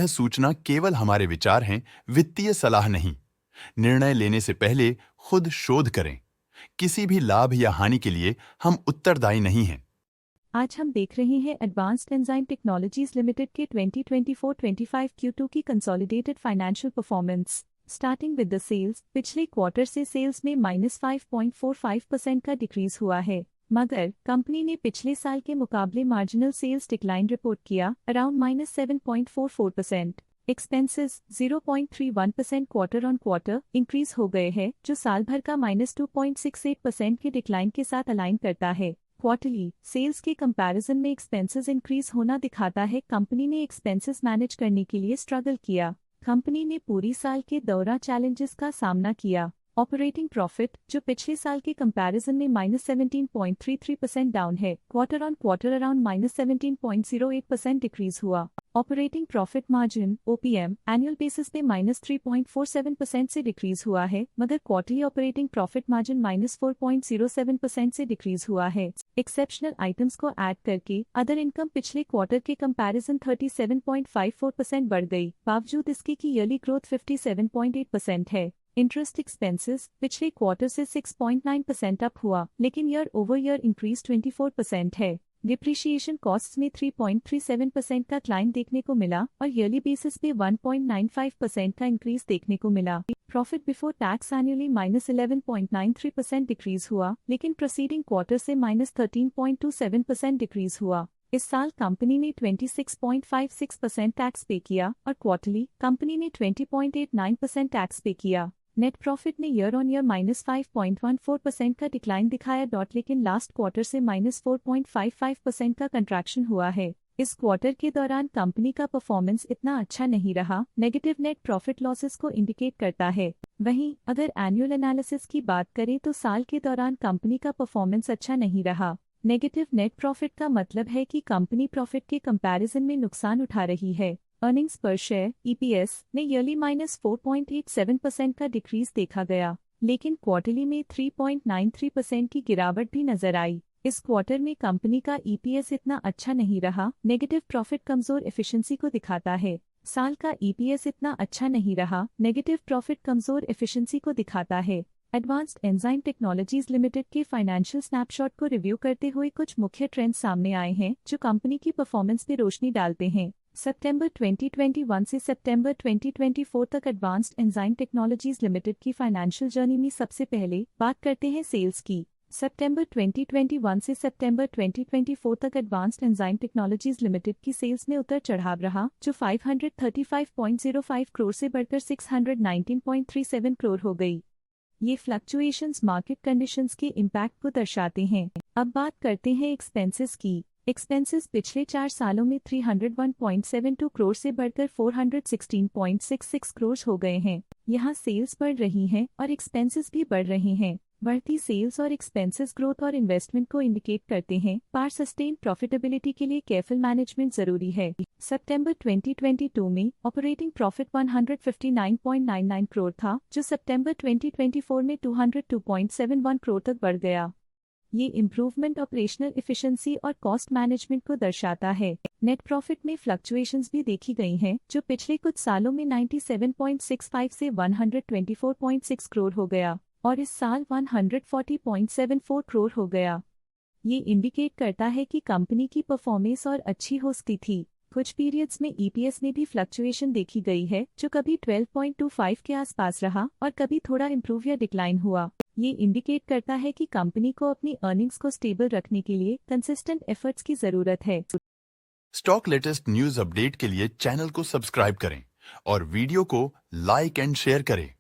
सूचना केवल हमारे विचार हैं, वित्तीय सलाह नहीं। निर्णय लेने से पहले खुद शोध करें। किसी भी लाभ या हानि के लिए हम उत्तरदायी नहीं हैं। आज हम देख रहे हैं एडवांस्ड एंजाइम टेक्नोलॉजीज लिमिटेड के 2024-25 Q2 की consolidated financial performance. Starting with the sales, पिछले क्वार्टर से सेल्स में -5.45% का डिक्रीज हुआ है, मगर कंपनी ने पिछले साल के मुकाबले मार्जिनल सेल्स डिक्लाइन रिपोर्ट किया, around -7.44%। Expenses 0.31% quarter on quarter increase हो गए हैं, जो साल भर का -2.68% के डिक्लाइन के साथ अलाइन करता है। क्वार्टरली सेल्स के कंपैरिजन में एक्सपेंसेस इंक्रीज होना दिखाता है कंपनी ने एक्सपेंसेस मैनेज करने के लिए स्ट्रगल किया। कंपनी ने पूरी साल के दौरान चैलेंजेस का सामना किया। ऑपरेटिंग प्रॉफिट, जो पिछले साल के कंपैरिजन में -17.33% डाउन है, quarter on quarter around -17.08% decrease हुआ। Operating profit margin (OPM) annual basis पे -3.47% से डिक्रीज हुआ है, मगर क्वार्टरली ऑपरेटिंग प्रॉफिट मार्जिन -4.07% से डिक्रीज हुआ है। एक्सेप्शनल आइटम्स को ऐड करके अदर इनकम पिछले क्वार्टर के कंपैरिजन 37.54% बढ़ गई, बावजूद इसके की ईयरली ग्रोथ 57.8% है। इंटरेस्ट एक्सपेंसेस पिछले क्वार्टर से 6.9% अप हुआ, लेकिन ईयर ओवर ईयर इंक्रीज 24% है। डिप्रिशिएशन कॉस्ट्स में 3.37% का क्लाइम देखने को मिला और ईयरली बेसिस पे 1.95% का इंक्रीज देखने को मिला। Profit before tax annually -11.93% decrease हुआ, लेकिन प्रोसीडिंग क्वार्टर से -13.27% डिक्रीज हुआ। इस साल कंपनी ने 26.56% टैक्स पे किया और क्वार्टरली कंपनी ने 20.89% टैक्स पे किया। नेट प्रॉफिट ने ईयर ऑन ईयर -5.14% का डिक्लाइन दिखाया, लेकिन लास्ट क्वार्टर से -4.55% का कंट्रैक्शन हुआ है। इस क्वार्टर के दौरान कंपनी का परफॉर्मेंस इतना अच्छा नहीं रहा, नेगेटिव नेट प्रॉफिट लॉसेस को इंडिकेट करता है। वहीं अगर एनुअल एनालिसिस की बात करें तो साल के दौरान कंपनी का परफॉर्मेंस अच्छा नहीं रहा। नेगेटिव नेट प्रॉफिट का मतलब है कि कंपनी प्रॉफिट के कंपैरिजन में नुकसान उठा रही है। अर्निंग्स पर शेयर (EPS) ने ईयरली -4.87% का डिक्रीज देखा गया, लेकिन क्वार्टरली में 3.93% की गिरावट भी नजर आई। इस क्वार्टर में कंपनी का EPS इतना अच्छा नहीं रहा, नेगेटिव प्रॉफिट कमजोर एफिशिएंसी को दिखाता है। साल का EPS इतना अच्छा नहीं रहा, नेगेटिव प्रॉफिट कमजोर एफिशिएंसी को दिखाता है। एडवांस्ड एंजाइम टेक्नोलॉजीज लिमिटेड के फाइनेंशियल स्नैपशॉट को रिव्यू करते हुए कुछ मुख्य ट्रेंड्स सामने आए हैं जो कंपनी की परफॉर्मेंस पे रोशनी डालते हैं। सितंबर 2021 से सितंबर 2024 तक एडवांस्ड एंजाइम टेक्नोलॉजीज लिमिटेड की फाइनेंशियल जर्नी में सबसे पहले बात करते हैं सेल्स की। सितंबर 2021 से सितंबर 2024 तक एडवांस्ड एंजाइम टेक्नोलॉजीज लिमिटेड की सेल्स में उतर चढ़ाव रहा, जो 535.05 करोड़ से बढ़कर 619.37 करोड़ हो गई। ये फ्लक्चुएशंस मार्केट कंडीशंस के इम्पैक्ट को दर्शाते हैं। अब बात करते हैं एक्सपेंसेस की। एक्सपेंसेस पिछले 4 सालों में 301.72 करोड़ से बढ़कर 416.66 करोड़ हो गए हैं। यहाँ सेल्स बढ़ रही हैं और एक्सपेंसेस भी बढ़ रहे हैं। बढ़ती सेल्स और एक्सपेंसेस ग्रोथ और इन्वेस्टमेंट को इंडिकेट करते हैं, पर सस्टेन प्रॉफिटेबिलिटी के लिए केयरफुल मैनेजमेंट जरूरी है। सितंबर 2022 में ऑपरेटिंग प्रॉफिट 159.99 करोड़ था, जो सितंबर 2024 में 202.71 करोड़ तक बढ़ गया। ये इम्प्रूवमेंट ऑपरेशनल एफिशिएंसी और कॉस्ट मैनेजमेंट को दर्शाता है। नेट प्रॉफिट में फ्लक्चुएशंस भी देखी गई हैं, जो पिछले कुछ सालों में 97.65 से 124.6 करोड़ हो गया और इस साल 140.74 करोड़ हो गया। ये इंडिकेट करता है कि कंपनी की परफॉर्मेंस और अच्छी हो सकती थी। कुछ पीरियड्स में EPS में भी फ्लक्चुएशन देखी गई है, जो कभी 12.25 के आसपास रहा और कभी थोड़ा इम्प्रूव या डिक्लाइन हुआ। ये इंडिकेट करता है कि कंपनी को अपनी अर्निंग्स को स्टेबल रखने के लिए कंसिस्टेंट एफर्ट्स की जरूरत है। स्टॉक लेटेस्ट न्यूज अपडेट के लिए चैनल को सब्सक्राइब करें और वीडियो को लाइक एंड शेयर करें।